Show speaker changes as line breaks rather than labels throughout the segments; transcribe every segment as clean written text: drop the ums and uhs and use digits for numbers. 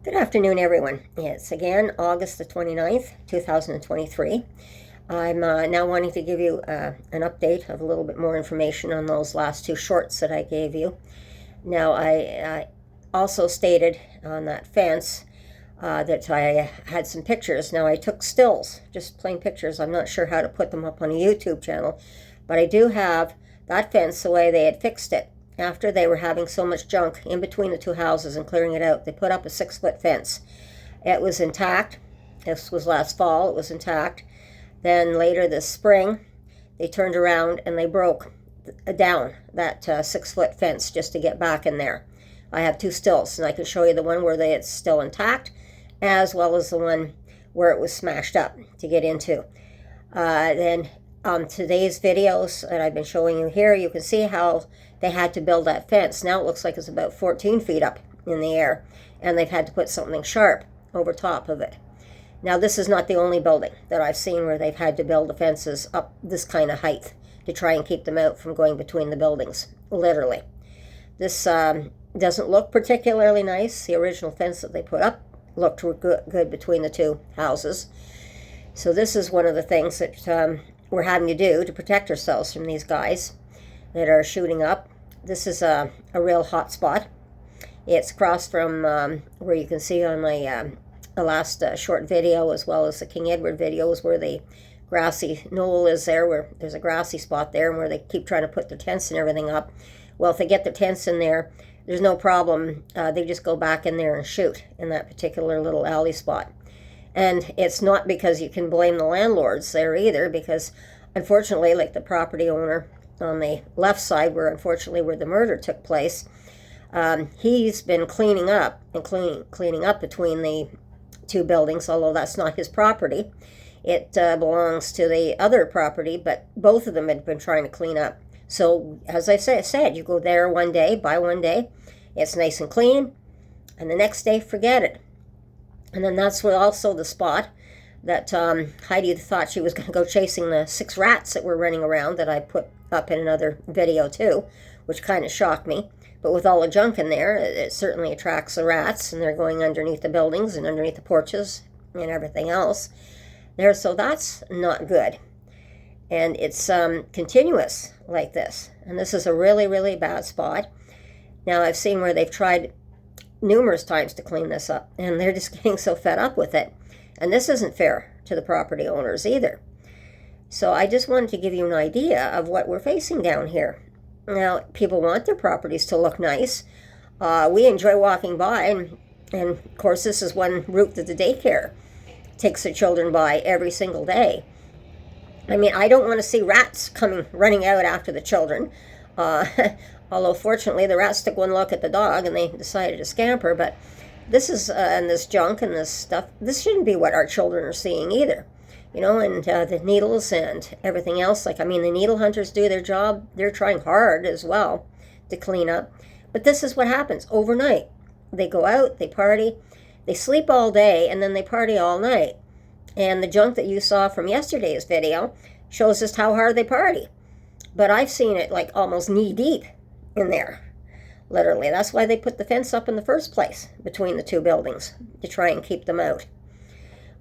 Good afternoon, everyone. It's again August the 29th, 2023. I'm now wanting to give you an update of a little bit more information on those last two shorts that I gave you. Now, I also stated on that fence that I had some pictures. Now, I took stills, just plain pictures. I'm not sure how to put them up on a YouTube channel, but I do have that fence the way they had fixed it. After they were having so much junk in between the two houses and clearing it out, they put up a 6-foot fence. It was intact. This was last fall. It was intact. Then later this spring, they turned around and they broke down that 6-foot fence just to get back in there. I have two stills, and I can show you the one where it's still intact, as well as the one where it was smashed up to get into. Then today's videos that I've been showing you here, you can see how they had to build that fence. Now it looks like it's about 14 feet up in the air, and they've had to put something sharp over top of it. Now, this is not the only building that I've seen where they've had to build the fences up this kind of height to try and keep them out from going between the buildings, literally. This doesn't look particularly nice. The original fence that they put up looked good between the two houses. So this is one of the things that we're having to do to protect ourselves from these guys that are shooting up. This is a real hot spot. It's across from where you can see on my last short video, as well as the King Edward videos, where the grassy knoll is there, where there's a grassy spot there, and where they keep trying to put their tents and everything up. Well, if they get their tents in there, there's no problem. They just go back in there and shoot in that particular little alley spot. And it's not because you can blame the landlords there either, because unfortunately, like the property owner on the left side, where the murder took place, he's been cleaning up between the two buildings, although that's not his property. It belongs to the other property, but both of them had been trying to clean up. So, as I said, you go there one day, buy one day, it's nice and clean, and the next day, forget it. And then that's also the spot that Heidi thought she was going to go chasing the 6 rats that were running around, that I put up in another video too, which kind of shocked me. But with all the junk in there, it certainly attracts the rats, and they're going underneath the buildings and underneath the porches and everything else there. So that's not good. And it's continuous like this. And this is a really, really bad spot. Now, I've seen where they've tried numerous times to clean this up, and they're just getting so fed up with it. And this isn't fair to the property owners either. So I just wanted to give you an idea of what we're facing down here. Now, people want their properties to look nice. We enjoy walking by, and of course, this is one route that the daycare takes the children by every single day. I mean, I don't want to see rats running out after the children. Although, fortunately, the rats took one look at the dog and they decided to scamper. But this is, and this junk and this stuff, this shouldn't be what our children are seeing either. You know, and the needles and everything else. The needle hunters do their job. They're trying hard as well to clean up. But this is what happens overnight. They go out, they party, they sleep all day, and then they party all night. And the junk that you saw from yesterday's video shows just how hard they party. But I've seen it like almost knee deep in there, literally. That's why they put the fence up in the first place between the two buildings, to try and keep them out.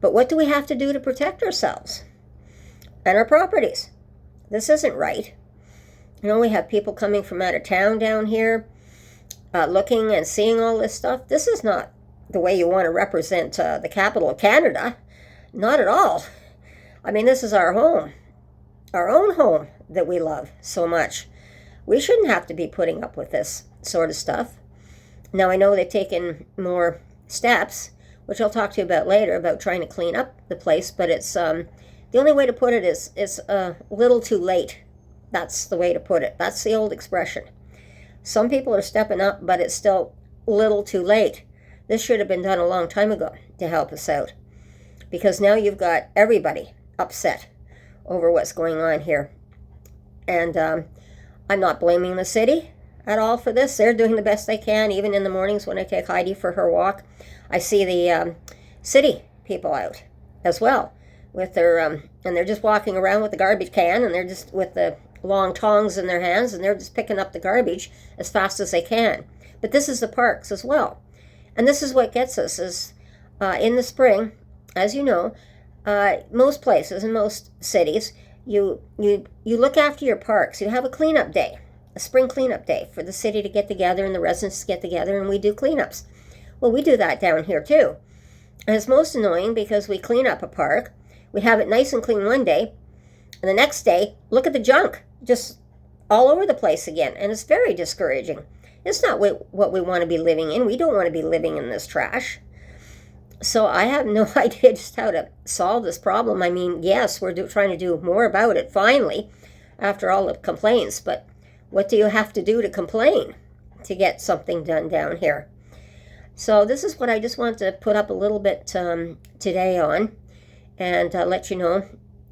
But what do we have to do to protect ourselves and our properties? This isn't right. You know, we have people coming from out of town down here, looking and seeing all this stuff. This is not the way you want to represent the capital of Canada. Not at all. I mean, this is our home, our own home that we love so much. We shouldn't have to be putting up with this sort of stuff. Now, I know they've taken more steps, which I'll talk to you about later, about trying to clean up the place, but it's the only way to put it is a little too late. That's the way to put it. That's the old expression. Some people are stepping up, but it's still a little too late. This should have been done a long time ago to help us out, because now you've got everybody upset over what's going on here. And I'm not blaming the city at all for this. They're doing the best they can. Even in the mornings when I take Heidi for her walk, I see the city people out as well with their, and they're just walking around with the garbage can, and they're just with the long tongs in their hands, and they're just picking up the garbage as fast as they can. But this is the parks as well. And this is what gets us is in the spring, as you know, most places in most cities, you look after your parks. You have a cleanup day, a spring cleanup day for the city to get together and the residents to get together, and we do cleanups. Well, we do that down here too. And it's most annoying because we clean up a park, we have it nice and clean one day, and the next day, look at the junk, just all over the place again, and it's very discouraging. It's not what we want to be living in. We don't want to be living in this trash. So I have no idea just how to solve this problem. I mean, yes, we're trying to do more about it finally, after all the complaints, but what do you have to do to complain to get something done down here? So this is what I just want to put up a little bit today on, and let you know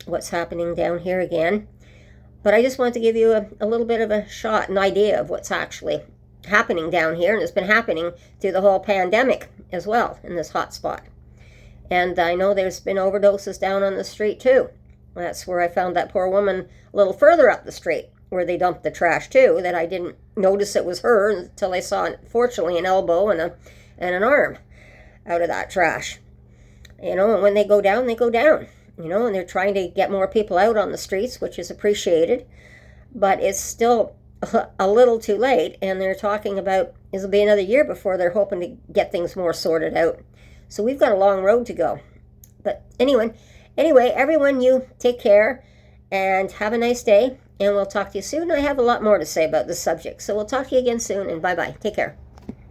what's happening down here again. But I just want to give you a little bit of a shot, an idea of what's actually happening down here, and it's been happening through the whole pandemic as well in this hot spot. And I know there's been overdoses down on the street too. That's where I found that poor woman a little further up the street where they dumped the trash too, that I didn't notice it was her until I saw, fortunately, an elbow and an arm out of that trash. You know, and when they go down, you know, and they're trying to get more people out on the streets, which is appreciated, but it's still a little too late, and they're talking about it'll be another year before they're hoping to get things more sorted out. So we've got a long road to go. But anyway, everyone, you take care and have a nice day, and we'll talk to you soon. I have a lot more to say about this subject, so we'll talk to you again soon, and bye-bye. Take care.